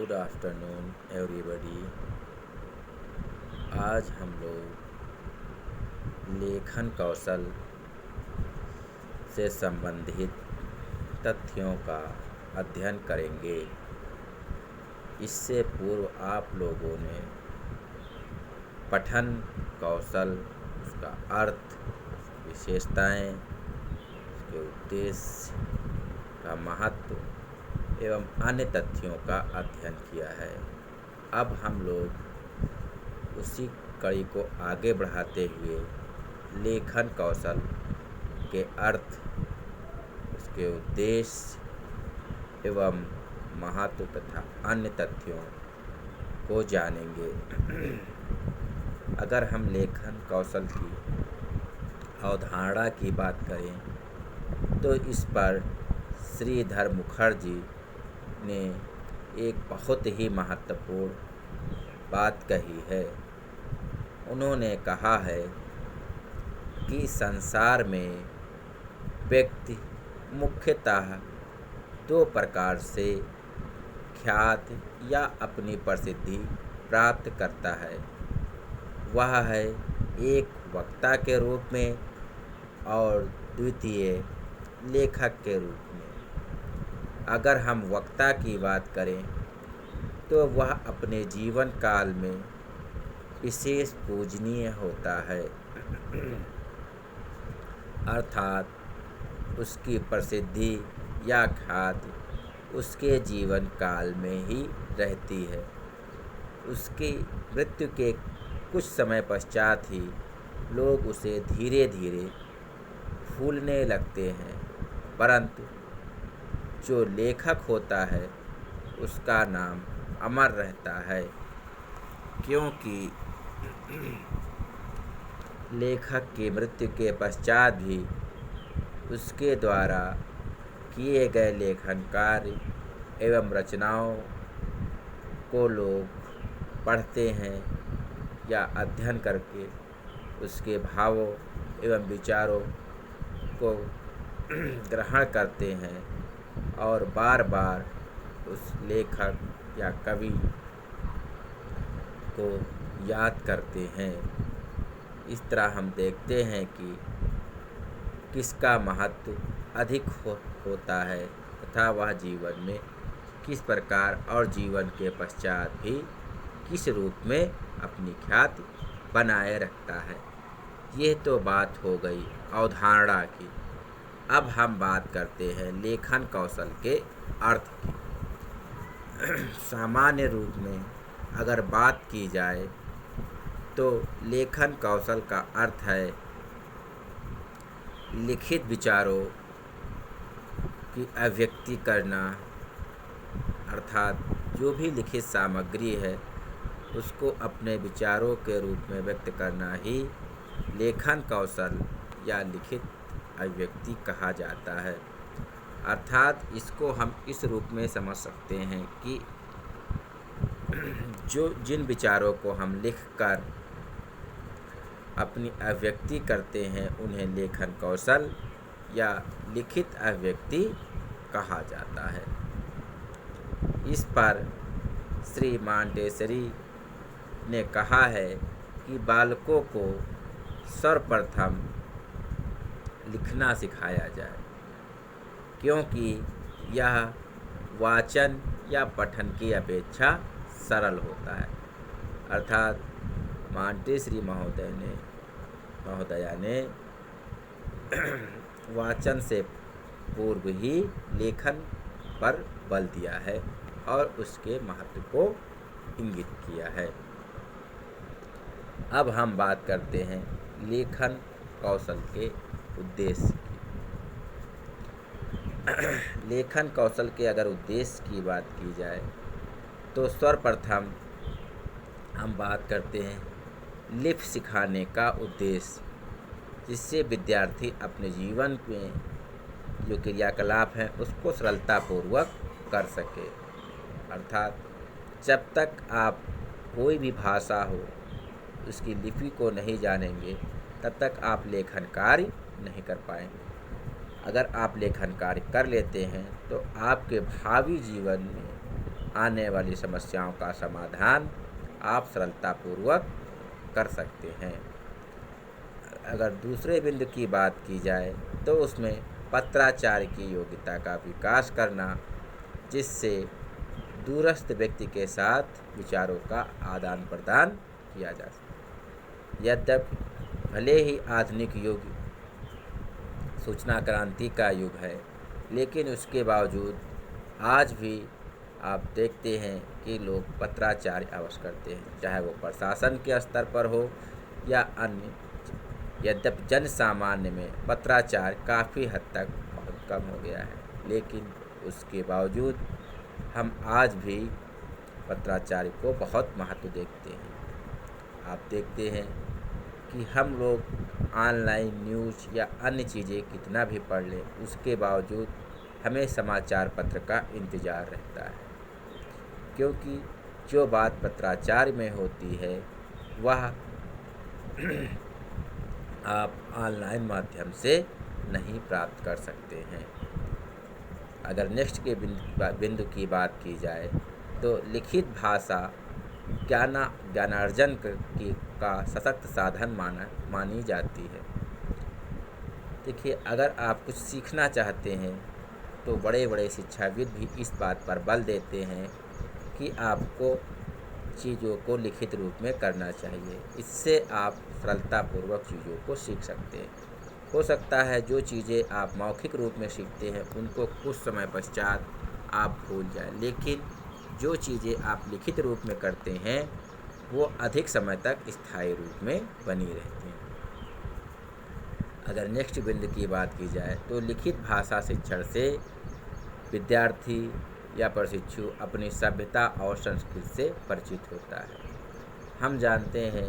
Good afternoon everybody. आज हम लोग लेखन कौशल से संबंधित तथ्यों का अध्ययन करेंगे। इससे पूर्व आप लोगों ने पठन कौशल, उसका अर्थ, विशेषताएं, उसके उद्देश्य का महत्व एवं अन्य तथ्यों का अध्ययन किया है। अब हम लोग उसी कड़ी को आगे बढ़ाते हुए लेखन कौशल के अर्थ, उसके उद्देश्य एवं महत्व तथा अन्य तथ्यों को जानेंगे। अगर हम लेखन कौशल की अवधारणा की बात करें तो इस पर श्रीधर मुखर्जी ने एक बहुत ही महत्वपूर्ण बात कही है। उन्होंने कहा है कि संसार में व्यक्ति मुख्यतः दो प्रकार से ख्याति या अपनी प्रसिद्धि प्राप्त करता है। वह है एक वक्ता के रूप में और द्वितीय लेखक के रूप में। अगर हम वक्ता की बात करें तो वह अपने जीवन काल में विशेष पूजनीय होता है, अर्थात उसकी प्रसिद्धि या ख्याति उसके जीवन काल में ही रहती है। उसकी मृत्यु के कुछ समय पश्चात ही लोग उसे धीरे धीरे भूलने लगते हैं, परंतु जो लेखक होता है उसका नाम अमर रहता है, क्योंकि लेखक की मृत्यु के पश्चात भी उसके द्वारा किए गए लेखन कार्य एवं रचनाओं को लोग पढ़ते हैं या अध्ययन करके उसके भावों एवं विचारों को ग्रहण करते हैं और बार बार उस लेखक या कवि को याद करते हैं। इस तरह हम देखते हैं कि किसका महत्व अधिक होता है तथा वह जीवन में किस प्रकार और जीवन के पश्चात भी किस रूप में अपनी ख्याति बनाए रखता है। ये तो बात हो गई अवधारणा की। अब हम बात करते हैं लेखन कौशल के अर्थ की। सामान्य रूप में अगर बात की जाए तो लेखन कौशल का अर्थ है लिखित विचारों की अभिव्यक्ति करना, अर्थात जो भी लिखित सामग्री है उसको अपने विचारों के रूप में व्यक्त करना ही लेखन कौशल या लिखित अभिव्यक्ति कहा जाता है। अर्थात इसको हम इस रूप में समझ सकते हैं कि जिन विचारों को हम लिखकर अपनी अभिव्यक्ति करते हैं उन्हें लेखन कौशल या लिखित अभिव्यक्ति कहा जाता है। इस पर श्री मॉन्टेसरी ने कहा है कि बालकों को सर्वप्रथम लिखना सिखाया जाए, क्योंकि यह वाचन या पठन की अपेक्षा सरल होता है। अर्थात मॉन्टेसरी महोदया ने वाचन से पूर्व ही लेखन पर बल दिया है और उसके महत्व को इंगित किया है। अब हम बात करते हैं लेखन कौशल के उद्देश्य की। लेखन कौशल के अगर उद्देश्य की बात की जाए तो सर्वप्रथम हम बात करते हैं लिपि सिखाने का उद्देश्य, जिससे विद्यार्थी अपने जीवन में जो क्रियाकलाप हैं उसको सरलतापूर्वक कर सके। अर्थात जब तक आप कोई भी भाषा हो उसकी लिपि को नहीं जानेंगे तब तक आप लेखन कार्य नहीं कर पाएंगे। अगर आप लेखन कार्य कर लेते हैं तो आपके भावी जीवन में आने वाली समस्याओं का समाधान आप सरलतापूर्वक कर सकते हैं। अगर दूसरे बिंदु की बात की जाए तो उसमें पत्राचार की योग्यता का विकास करना, जिससे दूरस्थ व्यक्ति के साथ विचारों का आदान प्रदान किया जा सके। यद्यपि भले ही आधुनिक युग सूचना क्रांति का युग है, लेकिन उसके बावजूद आज भी आप देखते हैं कि लोग पत्राचार अवश्य करते हैं, चाहे वो प्रशासन के स्तर पर हो या अन्य। यद्यपि जन सामान्य में पत्राचार काफ़ी हद तक बहुत कम हो गया है, लेकिन उसके बावजूद हम आज भी पत्राचार को बहुत महत्व देखते हैं। आप देखते हैं कि हम लोग ऑनलाइन न्यूज़ या अन्य चीज़ें कितना भी पढ़ लें, उसके बावजूद हमें समाचार पत्र का इंतज़ार रहता है, क्योंकि जो बात पत्राचार में होती है वह आप ऑनलाइन माध्यम से नहीं प्राप्त कर सकते हैं। अगर नेक्स्ट के बिंदु की बात की जाए तो लिखित भाषा ज्ञानार्जन का सशक्त साधन मानी जाती है। देखिए, अगर आप कुछ सीखना चाहते हैं तो बड़े बड़े शिक्षाविद भी इस बात पर बल देते हैं कि आपको चीज़ों को लिखित रूप में करना चाहिए। इससे आप सरलतापूर्वक चीज़ों को सीख सकते हैं। हो सकता है जो चीज़ें आप मौखिक रूप में सीखते हैं उनको कुछ समय पश्चात आप भूल जाएं, लेकिन जो चीज़ें आप लिखित रूप में करते हैं वो अधिक समय तक स्थायी रूप में बनी रहती हैं। अगर नेक्स्ट बिंदु की बात की जाए तो लिखित भाषा शिक्षण से विद्यार्थी या प्रशिक्षु अपनी सभ्यता और संस्कृति से परिचित होता है। हम जानते हैं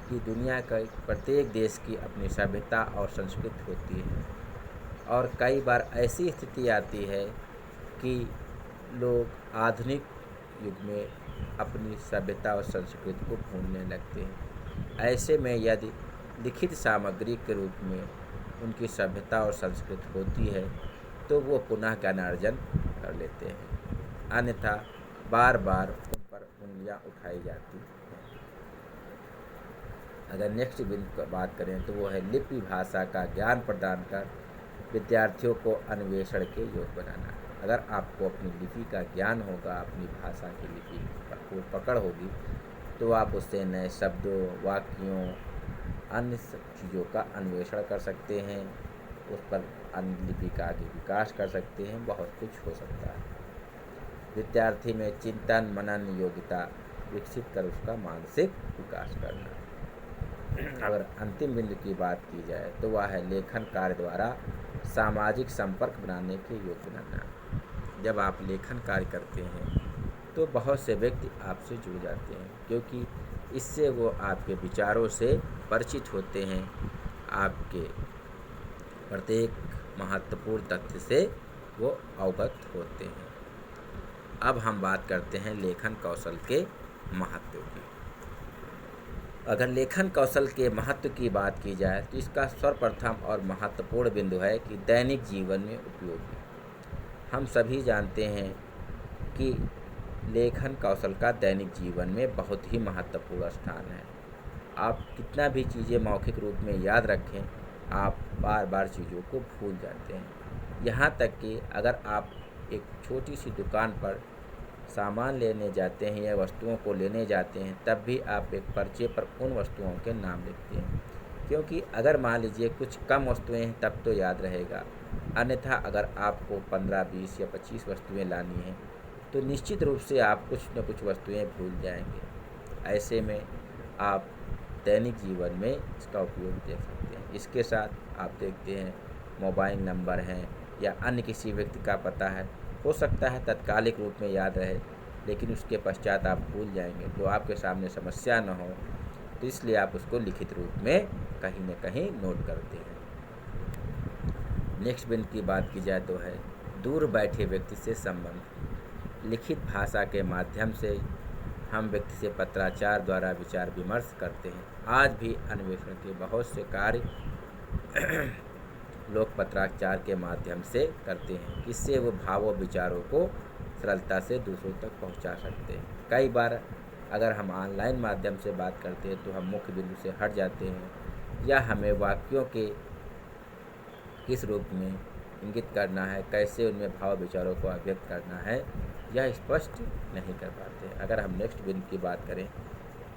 कि दुनिया का प्रत्येक देश की अपनी सभ्यता और संस्कृति होती है, और कई बार ऐसी स्थिति आती है कि लोग आधुनिक युग में अपनी सभ्यता और संस्कृति को भूलने लगते हैं। ऐसे में यदि लिखित सामग्री के रूप में उनकी सभ्यता और संस्कृति होती है तो वो पुनः ज्ञानार्जन कर लेते हैं, अन्यथा बार बार उन पर उंगलियां उठाई जाती हैं। अगर नेक्स्ट बिंदु की बात करें तो वो है लिपि भाषा का ज्ञान प्रदान कर विद्यार्थियों को अन्वेषण के योग बनाना। अगर आपको अपनी लिपि का ज्ञान होगा, अपनी भाषा की लिपि को पकड़ होगी, तो आप उससे नए शब्दों, वाक्यों, अन्य चीज़ों का अन्वेषण कर सकते हैं, उस पर अन्य लिपि का आगे विकास कर सकते हैं, बहुत कुछ हो सकता है। विद्यार्थी में चिंतन मनन योग्यता विकसित कर उसका मानसिक विकास करना। अगर अंतिम बिंदु की बात की जाए तो वह है लेखन कार्य द्वारा सामाजिक संपर्क बनाने के योग्य बनाना। जब आप लेखन कार्य करते हैं तो बहुत से व्यक्ति आपसे जुड़ जाते हैं, क्योंकि इससे वो आपके विचारों से परिचित होते हैं, आपके प्रत्येक महत्वपूर्ण तथ्य से वो अवगत होते हैं। अब हम बात करते हैं लेखन कौशल के महत्व की। अगर लेखन कौशल के महत्व की बात की जाए तो इसका सर्वप्रथम और महत्वपूर्ण बिंदु है कि दैनिक जीवन में उपयोगी। हम सभी जानते हैं कि लेखन कौशल का दैनिक जीवन में बहुत ही महत्वपूर्ण स्थान है। आप कितना भी चीज़ें मौखिक रूप में याद रखें, आप बार बार चीज़ों को भूल जाते हैं। यहाँ तक कि अगर आप एक छोटी सी दुकान पर सामान लेने जाते हैं या वस्तुओं को लेने जाते हैं, तब भी आप एक पर्चे पर उन वस्तुओं के नाम लिखते हैं, क्योंकि अगर मान लीजिए कुछ कम वस्तुएं हैं तब तो याद रहेगा, अन्यथा अगर आपको 15, 20 या 25 वस्तुएं लानी हैं तो निश्चित रूप से आप कुछ न कुछ वस्तुएं भूल जाएंगे। ऐसे में आप दैनिक जीवन में इसका उपयोग देख सकते हैं। इसके साथ आप देखते हैं मोबाइल नंबर हैं या अन्य किसी व्यक्ति का पता है, हो सकता है तत्कालिक रूप में याद रहे, लेकिन उसके पश्चात आप भूल जाएंगे तो आपके सामने समस्या न हो, तो इसलिए आप उसको लिखित रूप में कहीं न कहीं नोट करते हैं। नेक्स्ट बिंदु की बात की जाए तो है दूर बैठे व्यक्ति से संबंध। लिखित भाषा के माध्यम से हम व्यक्ति से पत्राचार द्वारा विचार विमर्श करते हैं। आज भी अन्वेषण के बहुत से कार्य लोग पत्राचार के माध्यम से करते हैं। इससे वो भावों विचारों को सरलता से दूसरों तक पहुंचा सकते हैं। कई बार अगर हम ऑनलाइन माध्यम से बात करते हैं तो हम मुख्य बिंदु से हट जाते हैं या हमें वाक्यों के किस रूप में इंगित करना है, कैसे उनमें भाव विचारों को अभिव्यक्त करना है, यह स्पष्ट नहीं कर पाते। अगर हम नेक्स्ट बिंदु की बात करें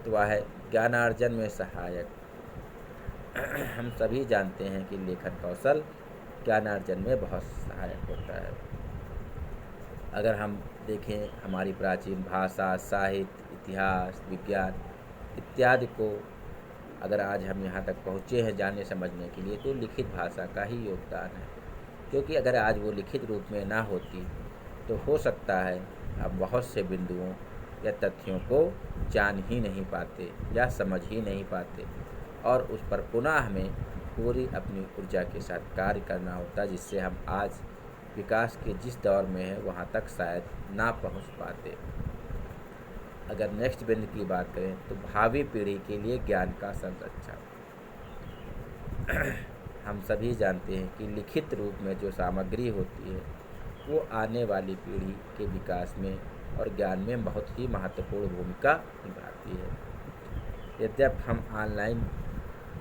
तो वह है ज्ञानार्जन में सहायक। हम सभी जानते हैं कि लेखन कौशल ज्ञानार्जन में बहुत सहायक होता है। अगर हम देखें हमारी प्राचीन भाषा, साहित्य, इतिहास, विज्ञान इत्यादि को अगर आज हम यहाँ तक पहुँचे हैं जानने समझने के लिए, तो लिखित भाषा का ही योगदान है। क्योंकि अगर आज वो लिखित रूप में ना होती तो हो सकता है हम बहुत से बिंदुओं या तथ्यों को जान ही नहीं पाते या समझ ही नहीं पाते, और उस पर पुनः हमें पूरी अपनी ऊर्जा के साथ कार्य करना होता, जिससे हम आज विकास के जिस दौर में है वहाँ तक शायद ना पहुँच पाते। अगर नेक्स्ट बिंदु की बात करें तो भावी पीढ़ी के लिए ज्ञान का संरक्षण। हम सभी जानते हैं कि लिखित रूप में जो सामग्री होती है वो आने वाली पीढ़ी के विकास में और ज्ञान में बहुत ही महत्वपूर्ण भूमिका निभाती है। यद्यपि हम ऑनलाइन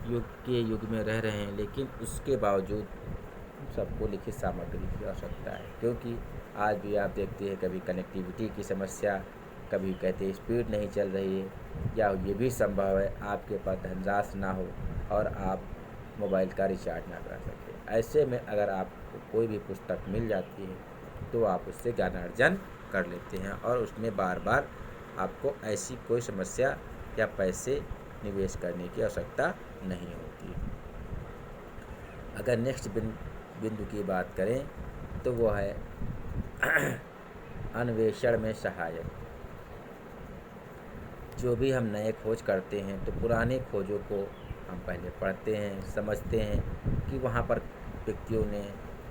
युग में रह रहे हैं, लेकिन उसके बावजूद सबको लिखित सामग्री की आवश्यकता है। क्योंकि आज भी आप देखते हैं कभी कनेक्टिविटी की समस्या, कभी कहते हैं स्पीड नहीं चल रही है, या ये भी संभव है आपके पास धनराशि ना हो और आप मोबाइल का रिचार्ज ना करा सकें। ऐसे में अगर आपको कोई भी पुस्तक मिल जाती है तो आप उससे ज्ञानार्जन कर लेते हैं और उसमें बार बार आपको ऐसी कोई समस्या या पैसे निवेश करने की आवश्यकता नहीं होती। अगर नेक्स्ट बिंदु की बात करें तो वो है अन्वेषण में सहायक। जो भी हम नए खोज करते हैं तो पुराने खोजों को हम पहले पढ़ते हैं, समझते हैं कि वहाँ पर व्यक्तियों ने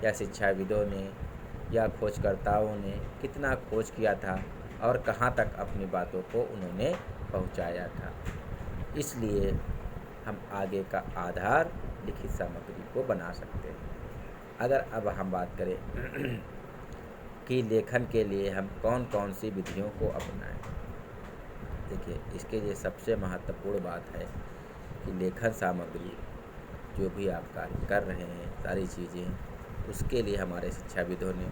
या शिक्षाविदों ने या खोजकर्ताओं ने कितना खोज किया था और कहाँ तक अपनी बातों को उन्होंने पहुँचाया था। इसलिए हम आगे का आधार लिखित सामग्री को बना सकते हैं। अगर अब हम बात करें कि लेखन के लिए हम कौन कौन सी विधियों को अपनाएं, देखिए इसके लिए सबसे महत्वपूर्ण बात है कि लेखन सामग्री जो भी आप कार्य कर रहे हैं, सारी चीज़ें, उसके लिए हमारे शिक्षाविदों ने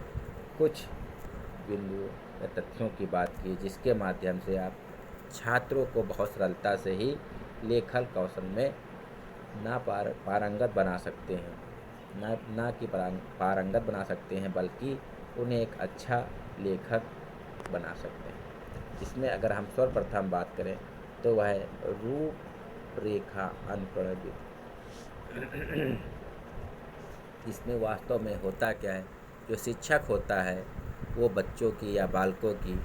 कुछ बिंदुओं या तथ्यों की बात की, जिसके माध्यम से आप छात्रों को बहुत सरलता से ही लेखन कौशल में पारंगत बना सकते हैं, ना कि पारंगत बना सकते हैं, बल्कि उन्हें एक अच्छा लेखक बना सकते हैं। इसमें अगर हम सर्वप्रथम बात करें तो वह है रूपरेखा अनुकरण विधि। इसमें वास्तव में होता क्या है, जो शिक्षक होता है वो बच्चों की या बालकों की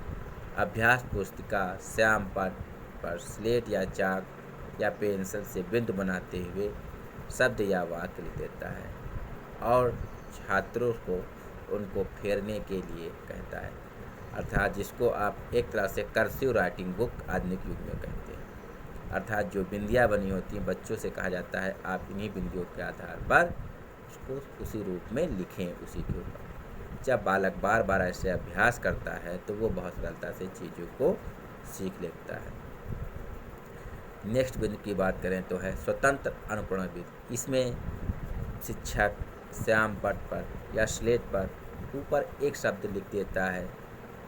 अभ्यास पुस्तिका श्याम पट पर स्लेट या चाक या पेंसिल से बिंदु बनाते हुए शब्द या वाक्य लिख देता है और छात्रों को उनको फेरने के लिए कहता है, अर्थात जिसको आप एक तरह से कर्सिव राइटिंग बुक आधुनिक युग में कहते हैं। अर्थात जो बिंदियाँ बनी होती हैं, बच्चों से कहा जाता है आप इन्हीं बिंदियों के आधार पर उसको उसी रूप में लिखें उसी के ऊपर। जब बालक बार बार ऐसे अभ्यास करता है तो वो बहुत सरलता से चीज़ों को सीख लेता है। नेक्स्ट बिंदु की बात करें तो है स्वतंत्र अनुकरण विधि। इसमें शिक्षक श्याम पट पर या स्लेट पर ऊपर एक शब्द लिख देता है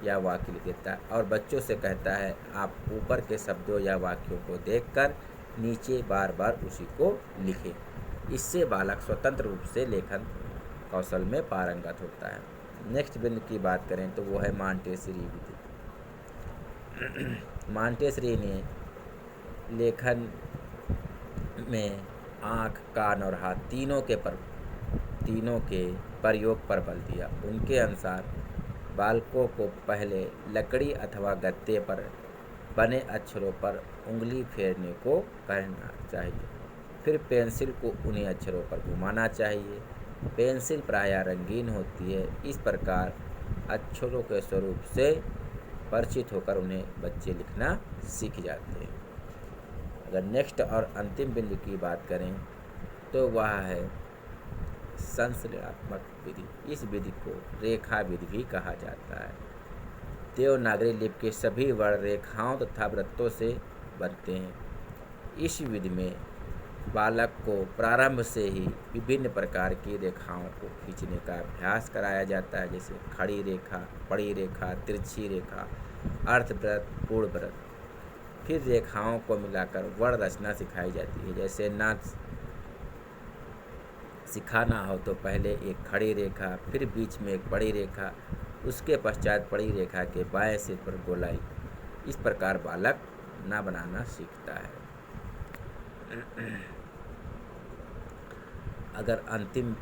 या वाक्य लिख देता है और बच्चों से कहता है आप ऊपर के शब्दों या वाक्यों को देखकर नीचे बार बार उसी को लिखें। इससे बालक स्वतंत्र रूप से लेखन कौशल में पारंगत होता है। नेक्स्ट बिंदु की बात करें तो वो है मॉन्टेसरी विधि। मॉन्टेसरी ने लेखन में आँख, कान और हाथ तीनों के प्रयोग पर बल दिया। उनके अनुसार बालकों को पहले लकड़ी अथवा गत्ते पर बने अक्षरों पर उंगली फेरने को कहना चाहिए, फिर पेंसिल को उन्हीं अक्षरों पर घुमाना चाहिए। पेंसिल प्रायः रंगीन होती है। इस प्रकार अक्षरों के स्वरूप से परिचित होकर उन्हें बच्चे लिखना सीख जाते हैं। अगर नेक्स्ट और अंतिम बिंदु की बात करें तो वह है संश्लेषणात्मक विधि। इस विधि को रेखा विधि भी कहा जाता है। देवनागरी लिपि के सभी वर्ण रेखाओं तथा वृत्तों से बनते हैं। इस विधि में बालक को प्रारंभ से ही विभिन्न प्रकार की रेखाओं को खींचने का अभ्यास कराया जाता है, जैसे खड़ी रेखा, पड़ी रेखा, तिरछी रेखा, अर्धवृत्त, पूर्ण वृत्त। फिर रेखाओं को मिलाकर वर्ण रचना सिखाई जाती है। जैसे नाच सिखाना हो तो पहले एक खड़ी रेखा, फिर बीच में एक बड़ी रेखा, उसके पश्चात बड़ी रेखा के बाएं सिर पर गोलाई। इस प्रकार बालक ना बनाना सीखता है। अगर अंतिम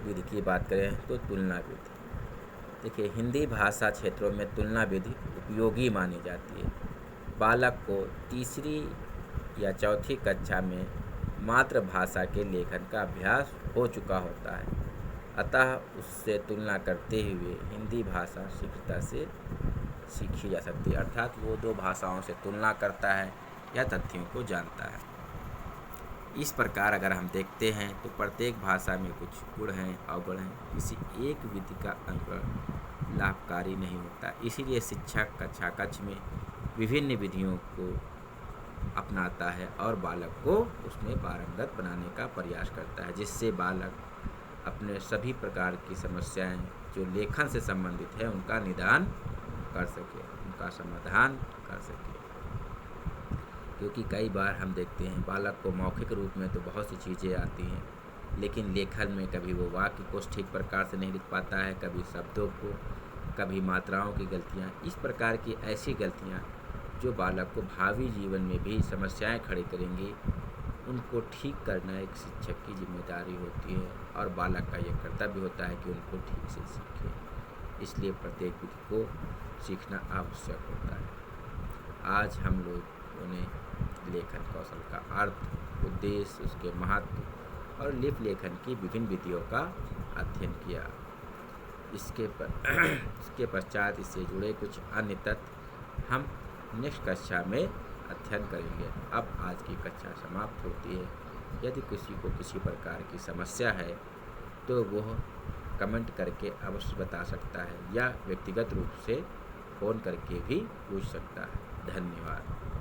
विधि की बात करें तो तुलना विधि। देखिए, हिंदी भाषा क्षेत्रों में तुलना विधि उपयोगी मानी जाती है। बालक को तीसरी या चौथी कक्षा में मातृभाषा के लेखन का अभ्यास हो चुका होता है, अतः उससे तुलना करते हुए हिंदी भाषा शीघ्रता से सीखी जा सकती है। अर्थात वो दो भाषाओं से तुलना करता है या तथ्यों को जानता है। इस प्रकार अगर हम देखते हैं तो प्रत्येक भाषा में कुछ गुण हैं, अवगुण हैं। किसी एक विधि का अनुकरण लाभकारी नहीं होता। इसीलिए शिक्षक कक्षा कक्ष में विभिन्न विधियों को अपनाता है और बालक को उसमें पारंगत बनाने का प्रयास करता है, जिससे बालक अपने सभी प्रकार की समस्याएं जो लेखन से संबंधित है उनका निदान कर सके, उनका समाधान कर सके। क्योंकि कई बार हम देखते हैं बालक को मौखिक रूप में तो बहुत सी चीज़ें आती हैं, लेकिन लेखन में कभी वो वाक्य को ठीक प्रकार से नहीं लिख पाता है, कभी शब्दों को, कभी मात्राओं की गलतियाँ। इस प्रकार की ऐसी गलतियाँ जो बालक को भावी जीवन में भी समस्याएं खड़ी करेंगी, उनको ठीक करना एक शिक्षक की जिम्मेदारी होती है और बालक का यह कर्तव्य होता है कि उनको ठीक से सीखे। इसलिए प्रत्येक विधि को सीखना आवश्यक होता है। आज हम लोगों ने लेखन कौशल का अर्थ, उद्देश्य, उसके महत्व और लिपि लेखन की विभिन्न विधियों का अध्ययन किया। इसके पश्चात इससे जुड़े कुछ अन्य तथ्य हम नेक्स्ट कक्षा में अध्ययन करेंगे। अब आज की कक्षा समाप्त होती है। यदि किसी को किसी प्रकार की समस्या है तो वह कमेंट करके अवश्य बता सकता है या व्यक्तिगत रूप से फ़ोन करके भी पूछ सकता है। धन्यवाद।